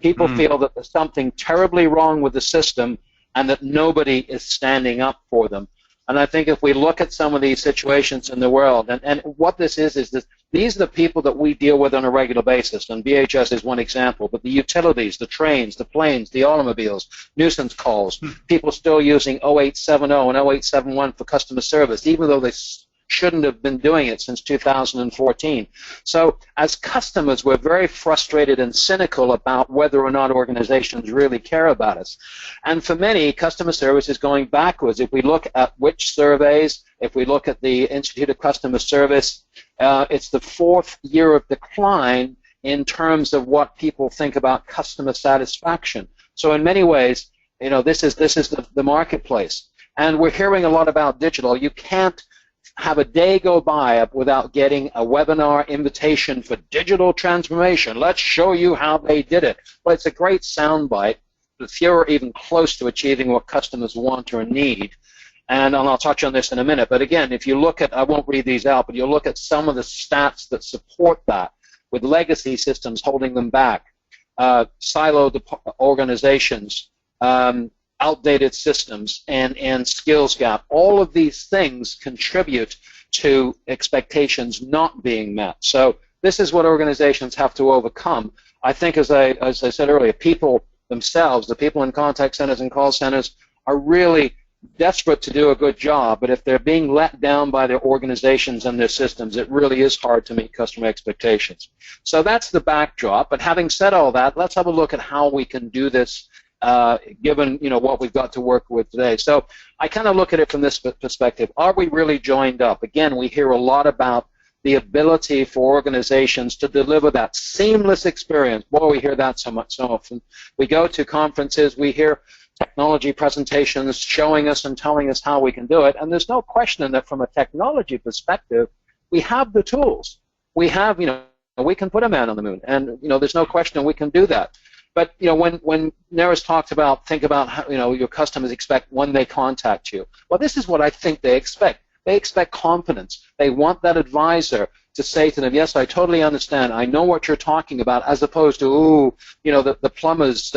People feel that there's something terribly wrong with the system and that nobody is standing up for them. And I think if we look at some of these situations in the world, and what this is that these are the people that we deal with on a regular basis, and VHS is one example, but the utilities, the trains, the planes, the automobiles, nuisance calls, people still using 0870 and 0871 for customer service, even though they shouldn't have been doing it since 2014. So as customers, we're very frustrated and cynical about whether or not organizations really care about us. And for many, customer service is going backwards. If we look at which surveys, if we look at the Institute of Customer Service, it's the 4th year of decline in terms of what people think about customer satisfaction. So in many ways, this is the marketplace. And we're hearing a lot about digital. You can't have a day go by without getting a webinar invitation for digital transformation. Let's show you how they did it. Well, it's a great soundbite, but few are even close to achieving what customers want or need. And I'll touch on this in a minute. But again, if you look at, I won't read these out, but you'll look at some of the stats that support that, with legacy systems holding them back, siloed organizations, outdated systems, and skills gap. All of these things contribute to expectations not being met. So this is what organizations have to overcome. I think, as I said earlier, people themselves, the people in contact centers and call centers, are really desperate to do a good job, but if they're being let down by their organizations and their systems, it really is hard to meet customer expectations. So that's the backdrop. But having said all that, let's have a look at how we can do this given what we've got to work with today. So I kind of look at it from this perspective. Are we really joined up? Again, we hear a lot about the ability for organizations to deliver that seamless experience. Boy, we hear that so often. We go to conferences, we hear technology presentations showing us and telling us how we can do it, and there's no question that from a technology perspective, we have the tools. We have, we can put a man on the moon, and there's no question we can do that. But when Neris talked about, think about how your customers expect when they contact you. Well, this is what I think they expect. They expect confidence. They want that advisor to say to them, yes, I totally understand. I know what you're talking about, as opposed to, the plumber's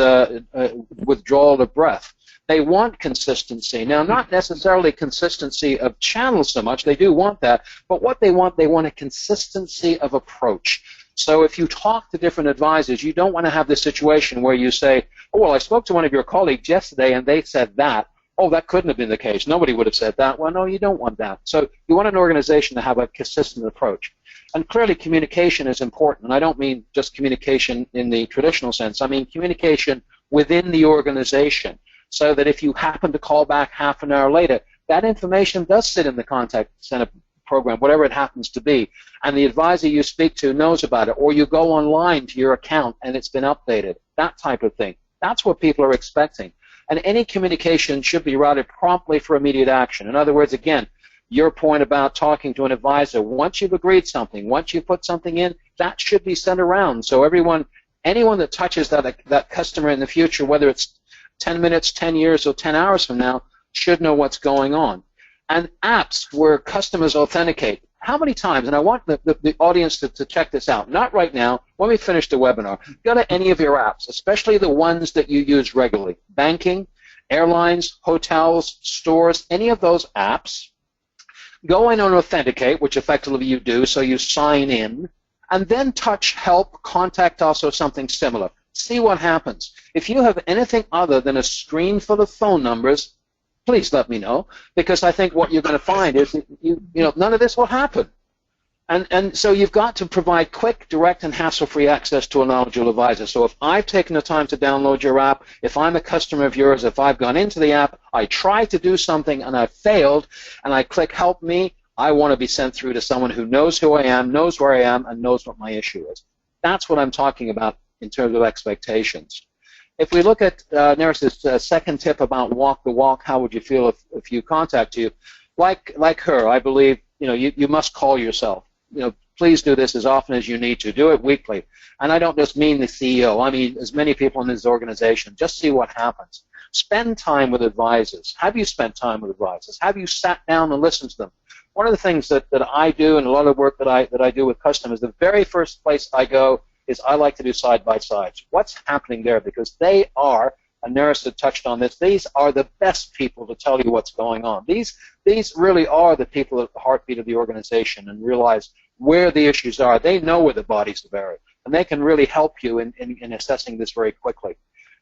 withdrawal of breath. They want consistency. Now, not necessarily consistency of channel so much. They do want that. But what they want a consistency of approach. So if you talk to different advisors, you don't want to have this situation where you say, oh, well, I spoke to one of your colleagues yesterday and they said that. Oh, that couldn't have been the case. Nobody would have said that. Well, no, you don't want that. So you want an organization to have a consistent approach. And clearly communication is important. And I don't mean just communication in the traditional sense. I mean communication within the organization, so that if you happen to call back half an hour later, that information does sit in the contact center program, whatever it happens to be, and the advisor you speak to knows about it, or you go online to your account and it's been updated, that type of thing. That's what people are expecting. And any communication should be routed promptly for immediate action. In other words, again, your point about talking to an advisor, once you've agreed something, once you put something in, that should be sent around. So anyone that touches that customer in the future, whether it's 10 minutes, 10 years, or 10 hours from now, should know what's going on. And apps where customers authenticate. How many times, and I want the audience to check this out, not right now, when we finish the webinar, go to any of your apps, especially the ones that you use regularly, banking, airlines, hotels, stores, any of those apps, go in and authenticate, which effectively you do, so you sign in, and then touch help, contact us, or something similar. See what happens. If you have anything other than a screen full of phone numbers, please let me know, because I think what you're going to find is none of this will happen. And so you've got to provide quick, direct, and hassle-free access to a knowledgeable advisor. So if I've taken the time to download your app, if I'm a customer of yours, if I've gone into the app, I try to do something and I've failed, and I click Help Me, I want to be sent through to someone who knows who I am, knows where I am, and knows what my issue is. That's what I'm talking about in terms of expectations. If we look at Neris's second tip about walk the walk, how would you feel if you contact you? Like her, I believe you must call yourself. Please do this as often as you need to. Do it weekly. And I don't just mean the CEO. I mean as many people in this organization. Just see what happens. Spend time with advisors. Have you spent time with advisors? Have you sat down and listened to them? one of the things that I do and a lot of work that I do with customers, the very first place I go is I like to do side-by-sides. What's happening there? Because they are, and Neris had touched on this, these are the best people to tell you what's going on. These really are the people at the heartbeat of the organization and realize where the issues are. They know where the bodies are buried, and they can really help you in assessing this very quickly.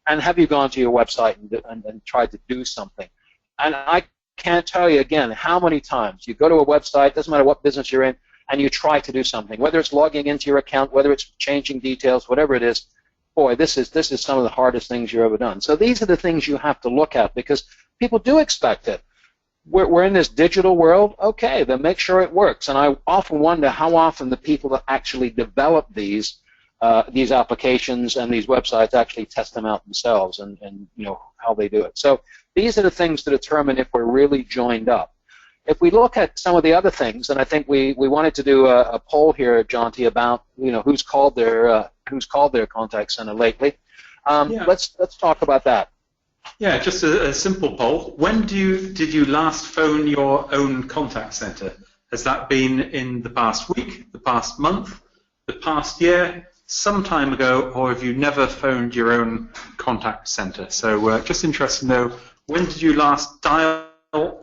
And have you gone to your website and tried to do something? And I can't tell you, again, how many times you go to a website, doesn't matter what business you're in, and you try to do something, whether it's logging into your account, whether it's changing details, whatever it is. Boy, this is some of the hardest things you've ever done. So these are the things you have to look at because people do expect it. We're in this digital world. Okay, then make sure it works. And I often wonder how often the people that actually develop these applications and these websites actually test them out themselves and you know how they do it. So these are the things to determine if we're really joined up. If we look at some of the other things, and I think we wanted to do a poll here, Jonty, about who's called their contact center lately. Yeah. Let's talk about that. Yeah, just a simple poll. When did you last phone your own contact center? Has that been in the past week, the past month, the past year, some time ago, or have you never phoned your own contact center? So just interested to know, when did you last dial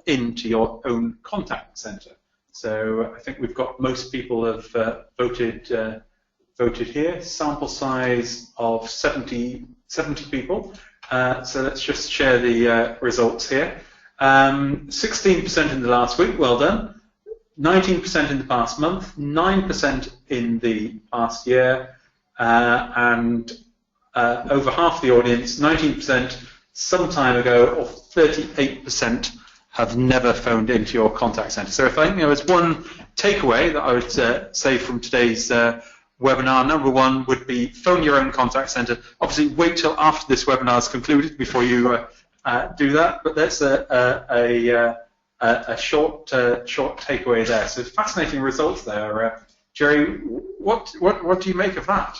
into your own contact center? So I think we've got most people have voted here. Sample size of 70 people. So let's just share the results here. 16% in the last week, well done. 19% in the past month, 9% in the past year, and over half the audience, 19%, some time ago, or 38% have never phoned into your contact center. So if I think there was one takeaway that I would say from today's webinar, number one would be phone your own contact center. Obviously, wait till after this webinar is concluded before you do that. But that's a short takeaway there. So fascinating results there, Jerry. What do you make of that?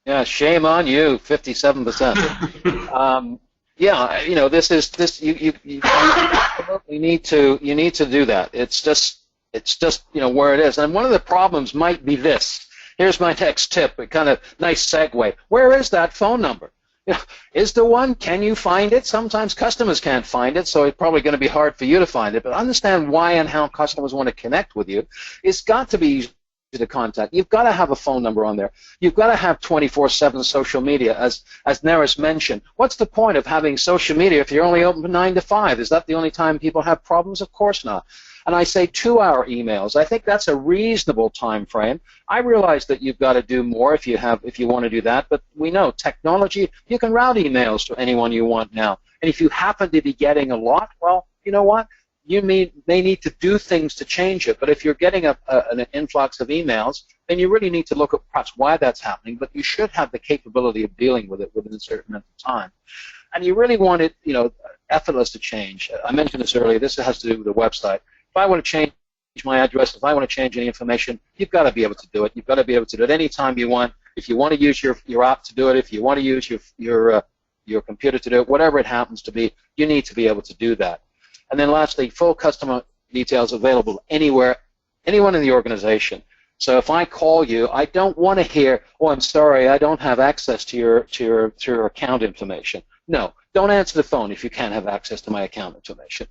Yeah, shame on you, 57%. Yeah, you absolutely need to do that. It's just where it is. And one of the problems might be this. Here's my next tip, a kind of nice segue. Where is that phone number? Is there one? Can you find it? Sometimes customers can't find it, so it's probably going to be hard for you to find it. But understand why and how customers want to connect with you. It's got to be easy to contact. You've got to have a phone number on there. You've got to have 24/7 social media, as Neris mentioned. What's the point of having social media if you're only open from 9 to 5? Is that the only time people have problems? Of course not. And I say 2-hour emails. I think that's a reasonable time frame. I realize that you've got to do more if you want to do that, but we know technology, you can route emails to anyone you want now. And if you happen to be getting a lot, well, you know what? You may need to do things to change it. But if you're getting an influx of emails, then you really need to look at perhaps why that's happening, but you should have the capability of dealing with it within a certain amount of time. And you really want it, effortless to change. I mentioned this earlier. This has to do with the website. If I want to change my address, if I want to change any information, you've got to be able to do it. You've got to be able to do it any time you want. If you want to use your app to do it, if you want to use your computer to do it, whatever it happens to be, you need to be able to do that. And then lastly, full customer details available anywhere, anyone in the organization. So if I call you, I don't want to hear, "Oh, I'm sorry, I don't have access to your account information." No, don't answer the phone if you can't have access to my account information.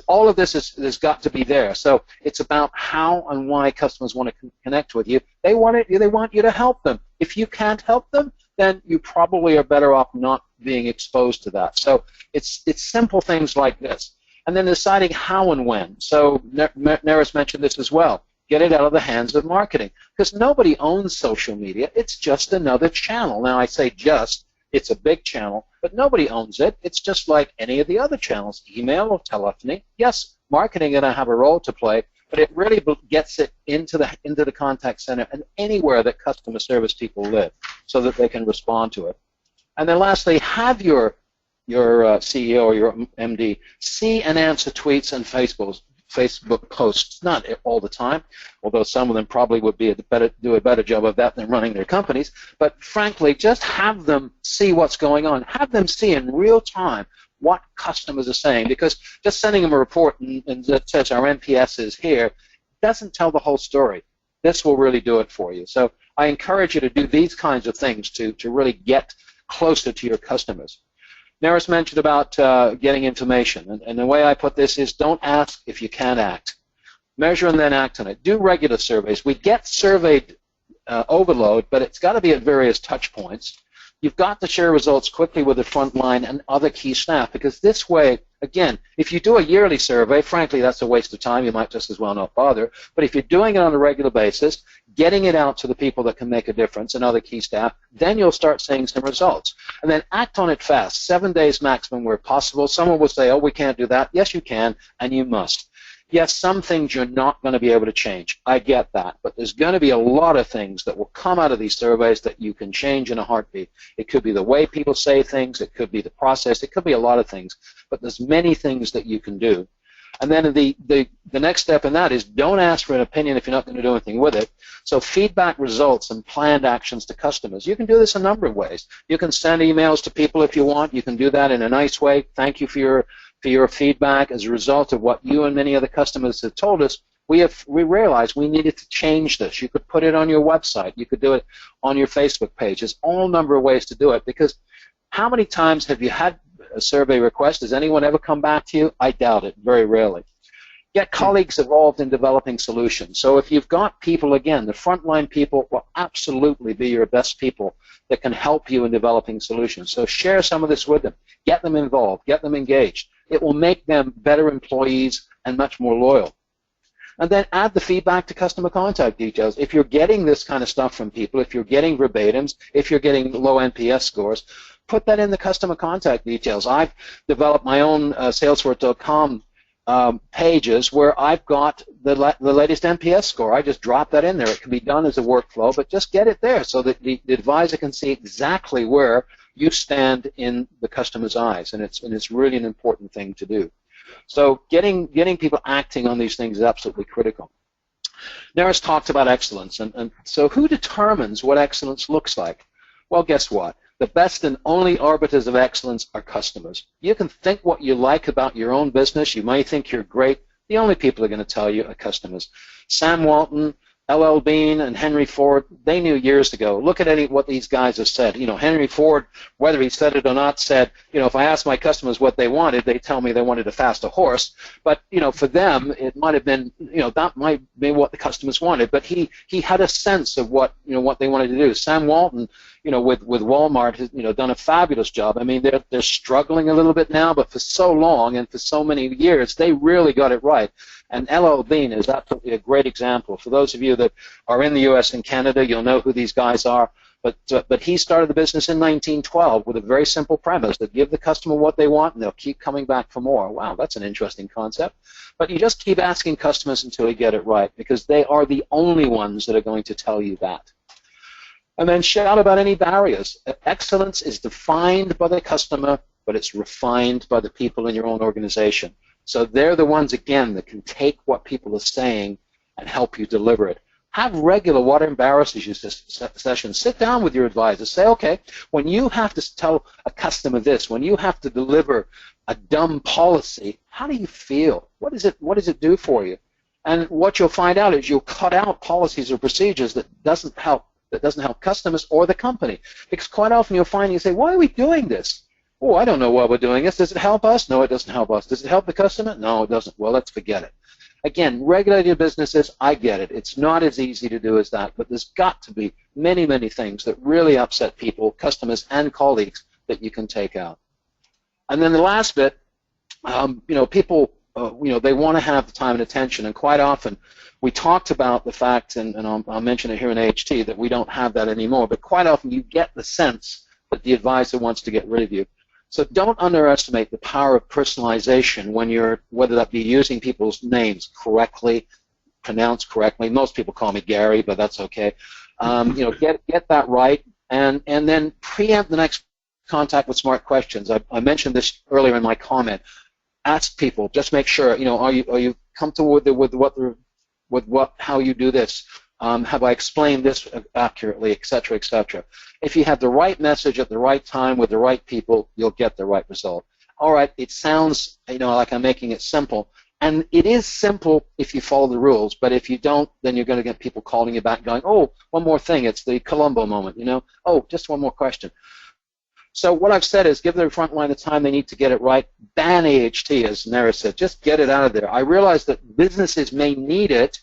All of this has got to be there. So it's about how and why customers want to connect with you. They want you to help them. If you can't help them, then you probably are better off not being exposed to that. So it's simple things like this. And then deciding how and when. So Neris mentioned this as well. Get it out of the hands of marketing. Because nobody owns social media. It's just another channel. Now, I say just. It's a big channel, but nobody owns it. It's just like any of the other channels, email or telephony. Yes, marketing is going to have a role to play, but it really gets it into the contact center and anywhere that customer service people live so that they can respond to it. And then lastly, have your CEO or your MD see and answer tweets and Facebook posts, not all the time, although some of them probably would do a better job of that than running their companies. But frankly, just have them see what's going on. Have them see in real time what customers are saying, because just sending them a report and that says our NPS is here doesn't tell the whole story. This will really do it for you. So I encourage you to do these kinds of things to really get closer to your customers. Neris mentioned about getting information, and the way I put this is don't ask if you can't act. Measure and then act on it. Do regular surveys. We get surveyed overload, but it's got to be at various touch points. You've got to share results quickly with the front line and other key staff, because this way, again, if you do a yearly survey, frankly, that's a waste of time. You might just as well not bother. But if you're doing it on a regular basis, getting it out to the people that can make a difference and other key staff, then you'll start seeing some results. And then act on it fast, 7 days maximum where possible. Someone will say, oh, we can't do that. Yes, you can, and you must. Yes, some things you're not going to be able to change. I get that. But there's going to be a lot of things that will come out of these surveys that you can change in a heartbeat. It could be the way people say things. It could be the process. It could be a lot of things. But there's many things that you can do. And then the next step in that is don't ask for an opinion if you're not going to do anything with it. So feedback results and planned actions to customers. You can do this a number of ways. You can send emails to people if you want. You can do that in a nice way. Thank you for your feedback. As a result of what you and many other customers have told us, we realized we needed to change this. You could put it on your website. You could do it on your Facebook page. There's all number of ways to do it, because how many times have you had a survey request? Has anyone ever come back to you? I doubt it, very rarely. Get colleagues involved in developing solutions. So if you've got people, again, the frontline people will absolutely be your best people that can help you in developing solutions. So share some of this with them. Get them involved. Get them engaged. It will make them better employees and much more loyal. And then add the feedback to customer contact details. If you're getting this kind of stuff from people, if you're getting verbatims, if you're getting low NPS scores, put that in the customer contact details. I've developed my own Salesforce.com pages where I've got the latest NPS score. I just drop that in there. It can be done as a workflow, but just get it there so that the advisor can see exactly where you stand in the customer's eyes, and it's really an important thing to do. So getting people acting on these things is absolutely critical. Neris talked about excellence, and so who determines what excellence looks like? Well, guess what? The best and only arbiters of excellence are customers. You can think what you like about your own business. You may think you're great. The only people who are going to tell you are customers. Sam Walton, L.L. Bean, and Henry Ford, they knew years ago. Look at what these guys have said. You know, Henry Ford, whether he said it or not, said, you know, if I asked my customers what they wanted, they tell me they wanted a faster horse. But, you know, for them, it might have been, you know, that might be what the customers wanted. But he had a sense of what, you know, what they wanted to do. Sam Walton, you know, with Walmart, has, you know, done a fabulous job. I mean, they're struggling a little bit now, but for so long and for so many years, they really got it right. And L.L. Bean is absolutely a great example. For those of you that are in the U.S. and Canada, you'll know who these guys are. But he started the business in 1912 with a very simple premise, that give the customer what they want and they'll keep coming back for more. Wow, that's an interesting concept. But you just keep asking customers until you get it right, because they are the only ones that are going to tell you that. And then shout about any barriers. Excellence is defined by the customer, but it's refined by the people in your own organization. So they're the ones, again, that can take what people are saying and help you deliver it. Have regular what embarrasses you sessions. Sit down with your advisor. Say, okay, when you have to tell a customer this, when you have to deliver a dumb policy, how do you feel? What does it do for you? And what you'll find out is you'll cut out policies or procedures that doesn't help customers or the company. Because quite often you'll find you say, why are we doing this? Oh, I don't know why we're doing this. Does it help us? No, it doesn't help us. Does it help the customer? No, it doesn't. Well, let's forget it. Again, regulated businesses, I get it. It's not as easy to do as that, but there's got to be many, many things that really upset people, customers, and colleagues that you can take out. And then the last bit, you know, people, you know, they want to have the time and attention, and quite often we talked about the fact, and I'll mention it here in AHT, that we don't have that anymore, but quite often you get the sense that the advisor wants to get rid of you. So don't underestimate the power of personalization when you're, whether that be using people's names correctly, pronounced correctly. Most people call me Gary, but that's okay. You know, get that right, and then preempt the next contact with smart questions. I mentioned this earlier in my comment. Ask people. Just make sure. You know, are you comfortable with how you do this? Have I explained this accurately, et cetera, et cetera. If you have the right message at the right time with the right people, you'll get the right result. all right, it sounds, like I'm making it simple. And it is simple if you follow the rules, but if you don't, then you're going to get people calling you back going, oh, one more thing, it's the Columbo moment, oh, just one more question. So what I've said is give the front line the time they need to get it right. Ban AHT, as Nara said. Just get it out of there. I realize that businesses may need it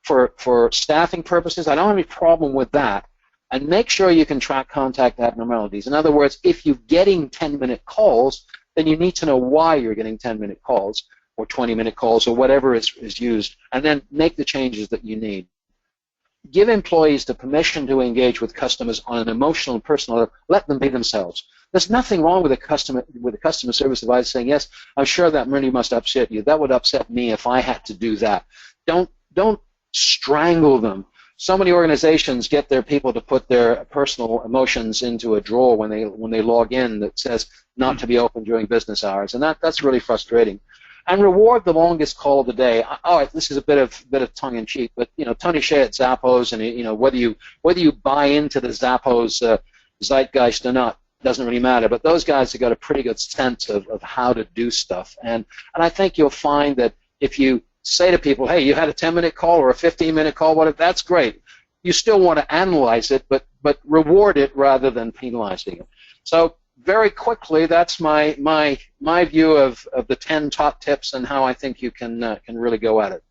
for staffing purposes. I don't have any problem with that. And make sure you can track contact abnormalities. In other words, if you're getting 10-minute calls, then you need to know why you're getting 10-minute calls or 20-minute calls or whatever is used, and then make the changes that you need. Give employees the permission to engage with customers on an emotional and personal level. Let them be themselves. There's nothing wrong with a customer service advisor saying, yes, I'm sure that really must upset you. That would upset me if I had to do that. Don't strangle them. So many organizations get their people to put their personal emotions into a drawer when they log in that says not to be open during business hours, and that's really frustrating. And reward the longest call of the day. All right, this is a bit of tongue in cheek, but Tony Hsieh at Zappos, and whether you buy into the Zappos zeitgeist or not doesn't really matter. But those guys have got a pretty good sense of how to do stuff, and I think you'll find that if you say to people, hey, you had a 10-minute call or a 15-minute call, whatever, that's great. You still want to analyze it, but reward it rather than penalizing it. So very quickly, that's my view of the 10 top tips and how I think you can really go at it.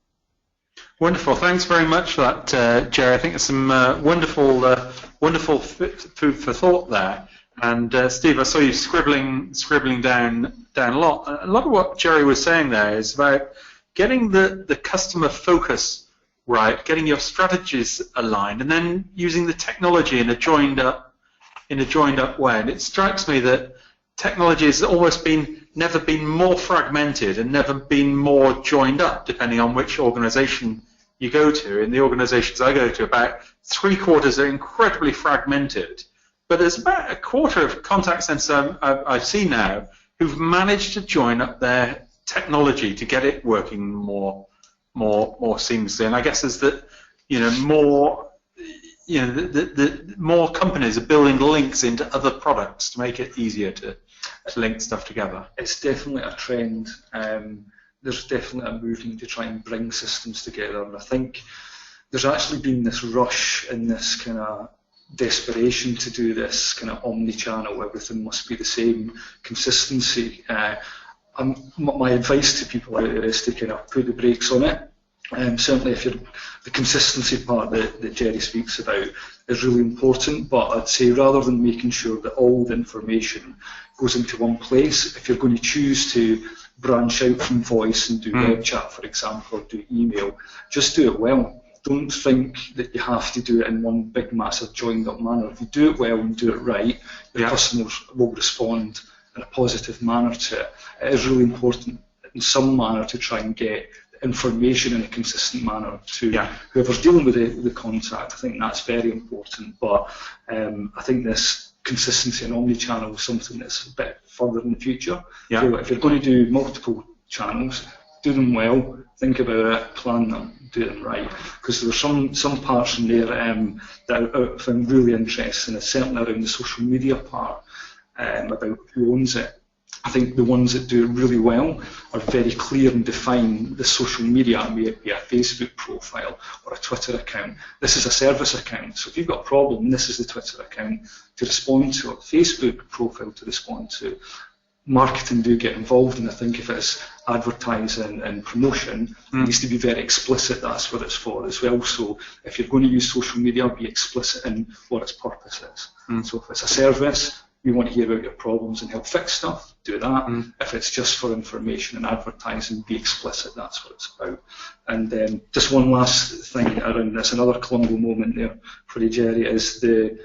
Wonderful. Thanks very much for that, Jerry. I think there's some wonderful food for thought there. And Steve, I saw you scribbling down a lot. A lot of what Jerry was saying there is about getting the customer focus right, getting your strategies aligned, and then using the technology in a joined up way. And it strikes me that technology has almost never been more fragmented and never been more joined up, depending on which organization you go to. In the organizations I go to, about 3/4 are incredibly fragmented, but there's about a quarter of contact centers I see now who've managed to join up their technology to get it working more seamlessly. And I guess is that more more companies are building links into other products to make it easier to link stuff together. It's definitely a trend. There's definitely a movement to try and bring systems together, and I think there's actually been this rush and this kind of desperation to do this kind of omni-channel, everything must be the same, consistency. My advice to people out there is to kind of put the brakes on it. Certainly, if the consistency part that Jerry speaks about is really important, but I'd say rather than making sure that all the information goes into one place, if you're going to choose to branch out from voice and do web chat, for example, or do email, just do it well. Don't think that you have to do it in one big, massive, joined-up manner. If you do it well and do it right, your customers will respond in a positive manner to it. It is really important in some manner to try and get information in a consistent manner to whoever's dealing with the contact. I think that's very important, but I think this consistency and omni-channel is something that's a bit further in the future. So if you're going to do multiple channels, do them well, think about it, plan them, do them right, because there's some parts in there that I found really interesting, certainly around the social media part, about who owns it. I think the ones that do it really well are very clear and define the social media, may it be a Facebook profile or a Twitter account. This is a service account, so if you've got a problem, this is the Twitter account to respond to, or the Facebook profile to respond to. Marketing do get involved, and I think if it's advertising and promotion, it needs to be very explicit that's what it's for as well. So if you're going to use social media, be explicit in what its purpose is. So if it's a service, we want to hear about your problems and help fix stuff, do that. If it's just for information and advertising, be explicit, that's what it's about. And just one last thing around this, another Columbo moment there for you, Jerry, is the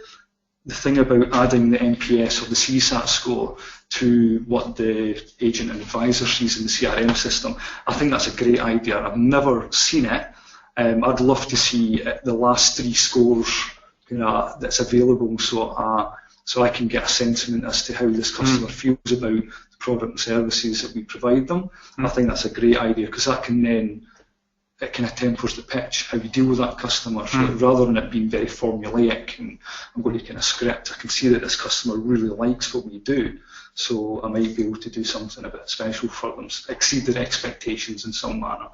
thing about adding the NPS or the CSAT score to what the agent and advisor sees in the CRM system. I think that's a great idea. I've never seen it. I'd love to see the last 3 scores that's available, so I can get a sentiment as to how this customer feels about the product and services that we provide them. I think that's a great idea, because that can then, it kind of tempers the pitch, how you deal with that customer. So rather than it being very formulaic and I'm going to kind of script, I can see that this customer really likes what we do. so I might be able to do something a bit special for them, exceed their expectations in some manner.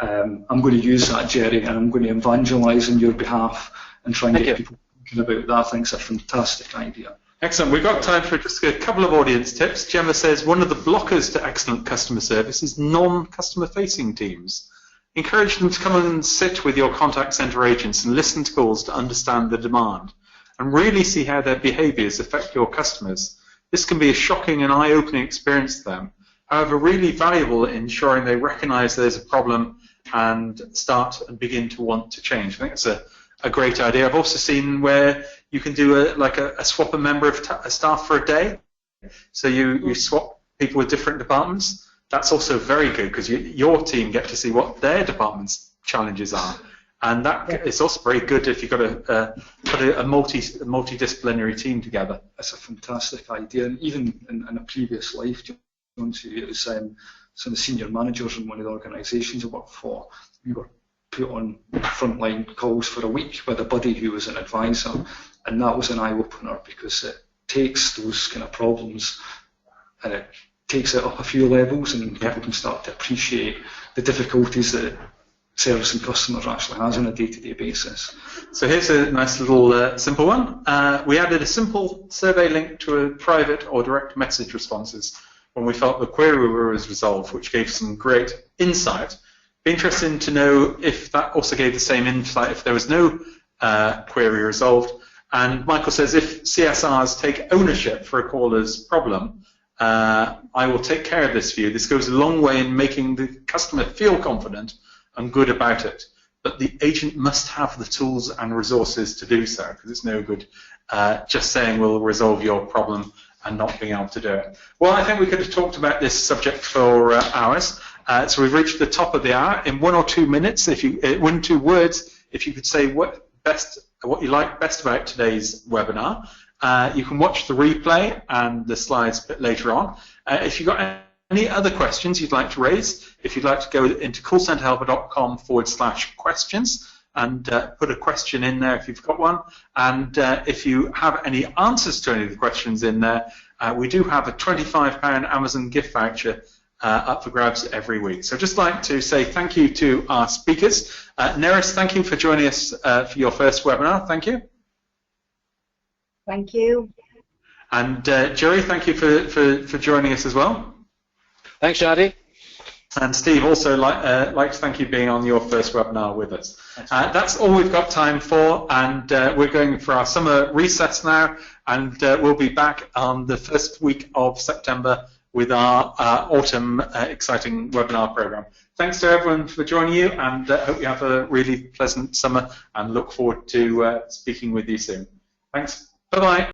I'm going to use that, Jerry, and I'm going to evangelise on your behalf and try and get people thinking about that. I think it's a fantastic idea. Excellent. We've got time for just a couple of audience tips. Gemma says one of the blockers to excellent customer service is non-customer facing teams. Encourage them to come and sit with your contact centre agents and listen to calls to understand the demand and really see how their behaviours affect your customers. This can be a shocking and eye-opening experience to them, however really valuable in ensuring they recognise there's a problem and start and begin to want to change. I think it's a great idea. I've also seen where you can do a swap a member of staff for a day. So you swap people with different departments. That's also very good because your team get to see what their department's challenges are. And that is also very good if you've got put a multidisciplinary team together. That's a fantastic idea. And even in a previous life, John, it was some of the senior managers in one of the organisations I worked for. We were put on frontline calls for a week with a buddy who was an advisor, and that was an eye-opener because it takes those kind of problems and it takes it up a few levels, and people can start to appreciate the difficulties that service and customers actually has on a day-to-day basis. So here's a nice little simple one. We added a simple survey link to a private or direct message responses when we felt the query was resolved, which gave some great insight. Be interesting to know if that also gave the same insight if there was no query resolved. And Michael says, if CSRs take ownership for a caller's problem, I will take care of this for you. This goes a long way in making the customer feel confident and good about it. But the agent must have the tools and resources to do so, because it's no good just saying we'll resolve your problem and not being able to do it. Well, I think we could have talked about this subject for hours. So we've reached the top of the hour. In 1 or 2 minutes, 1 or 2 words, if you could say what you like best about today's webinar. You can watch the replay and the slides a bit later on. If you've got any other questions you'd like to raise, if you'd like to go into callcenterhelper.com/questions and put a question in there if you've got one. And if you have any answers to any of the questions in there, we do have a £25 Amazon gift voucher up for grabs every week. So I'd just like to say thank you to our speakers. Neris, thank you for joining us for your first webinar. Thank you. Thank you. And Jerry, thank you for joining us as well. Thanks, Shanti. And Steve, also like to thank you for being on your first webinar with us. That's all we've got time for, and we're going for our summer recess now, and we'll be back on the first week of September with our autumn exciting webinar program. Thanks to everyone for joining you, and hope you have a really pleasant summer, and look forward to speaking with you soon. Thanks. Bye-bye.